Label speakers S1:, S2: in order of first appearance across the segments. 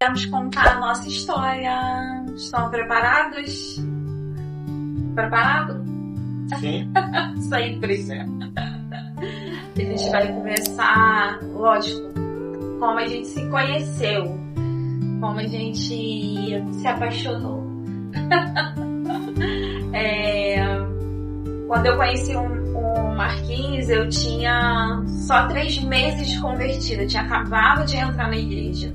S1: Vamos contar a nossa história. Estão preparados? Preparado?
S2: Sim.
S1: Sempre. Sim. A gente vai conversar, lógico, como a gente se conheceu, como a gente se apaixonou. Quando eu conheci o Marquinhos, eu tinha só 3 meses de convertida, eu tinha acabado de entrar na igreja.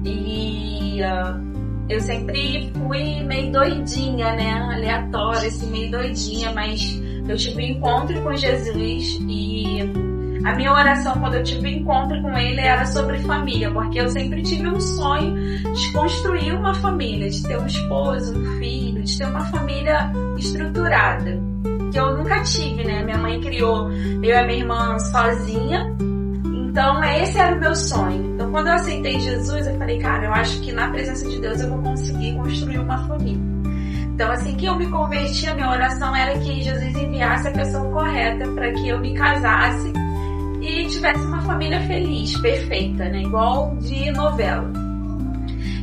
S1: E eu sempre fui meio doidinha, né? Aleatória, assim, meio doidinha, mas eu tive um encontro com Jesus e a minha oração quando eu tive um encontro com ele era sobre família, porque eu sempre tive um sonho de construir uma família, de ter um esposo, um filho, de ter uma família estruturada, que eu nunca tive, né? Minha mãe criou eu e a minha irmã sozinha, então esse era o meu sonho. Então quando eu aceitei Jesus, eu falei, cara, eu acho que na presença de Deus eu vou conseguir construir uma família. Então, assim que eu me converti, a minha oração era que Jesus enviasse a pessoa correta para que eu me casasse e tivesse uma família feliz, perfeita, né? Igual de novela.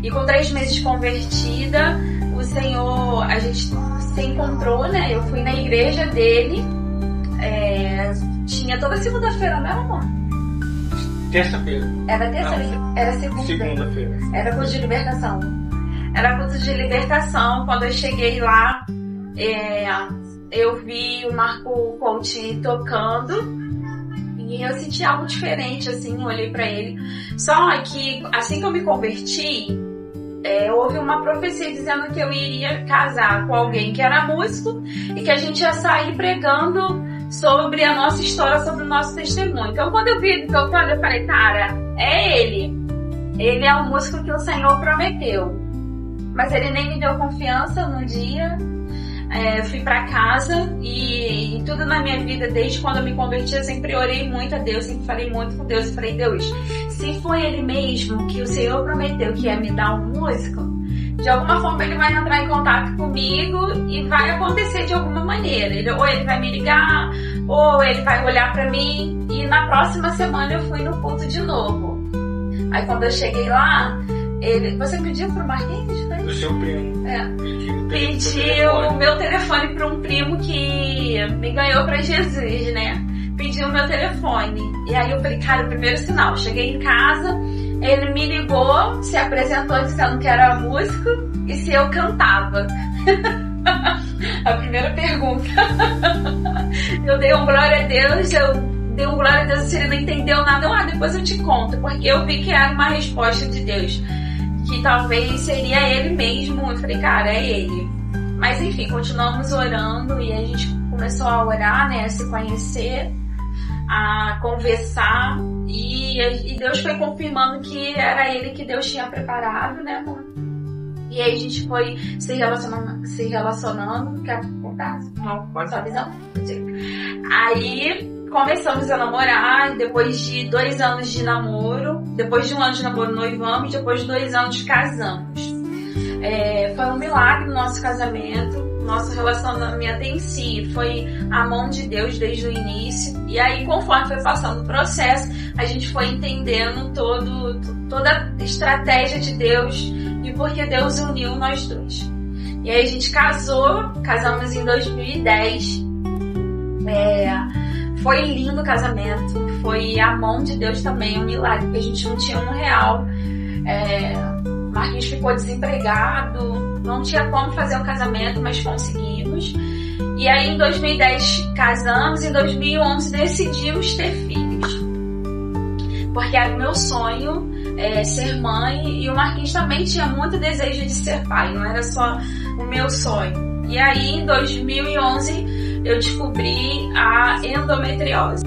S1: E com 3 meses de convertida, o Senhor, a gente se encontrou, né? Eu fui na igreja dele, tinha toda segunda-feira, não era, amor?
S2: Terça-feira.
S1: Era terça-feira? Era
S2: Segunda-feira.
S1: Era culto de libertação. Era culto de libertação. Quando eu cheguei lá, eu vi o Marco Coutinho tocando e eu senti algo diferente, assim, olhei pra ele. Só que, assim que eu me converti, houve uma profecia dizendo que eu iria casar com alguém que era músico e que a gente ia sair pregando sobre a nossa história, sobre o nosso testemunho. Então, quando eu vi ele tocando, eu falei, cara, é ele. Ele é o músico que o Senhor prometeu. Mas ele nem me deu confiança no dia. Eu fui pra casa e tudo na minha vida, desde quando eu me converti, eu sempre orei muito a Deus, sempre falei muito com Deus. Eu falei, Deus, se foi ele mesmo que o Senhor prometeu que ia me dar um músico, de alguma forma ele vai entrar em contato comigo e vai acontecer de alguma maneira. Ou ele vai me ligar, ou ele vai olhar pra mim. E na próxima semana eu fui no culto de novo. Aí quando eu cheguei lá, você pediu pro Marquinhos?
S2: Do seu primo.
S1: Pediu o meu telefone para um primo que me ganhou pra Jesus, né? Pediu o meu telefone. E aí eu falei, cara, o primeiro sinal. Cheguei em casa, ele me ligou, se apresentou dizendo que era músico e se eu cantava. A primeira pergunta. Eu dei glória a Deus, se ele não entendeu nada, depois eu te conto, porque eu vi que era uma resposta de Deus, que talvez seria ele mesmo. Eu falei, cara, é ele. Mas enfim, continuamos orando e a gente começou a orar, né, a se conhecer, a conversar e Deus foi confirmando que era ele que Deus tinha preparado, né, amor? E aí a gente foi se relacionando. Quer contar?
S2: Não, pode.
S1: Sua visão? Aí começamos a namorar e depois de 2 anos de namoro, depois de 1 ano de namoro noivamos, depois de 2 anos casamos. Foi um milagre o nosso casamento, nosso relacionamento em si foi a mão de Deus desde o início. E aí, conforme foi passando o processo, a gente foi entendendo toda a estratégia de Deus e porque Deus uniu nós dois. E aí a gente casamos em 2010. Foi lindo o casamento, foi a mão de Deus também, um milagre, porque a gente não tinha R$1. Marquinhos ficou desempregado, não tinha como fazer o casamento, mas conseguimos. E aí em 2010 casamos, em 2011 decidimos ter filhos. Porque era o meu sonho ser mãe e o Marquinhos também tinha muito desejo de ser pai, não era só o meu sonho. E aí em 2011 eu descobri a endometriose.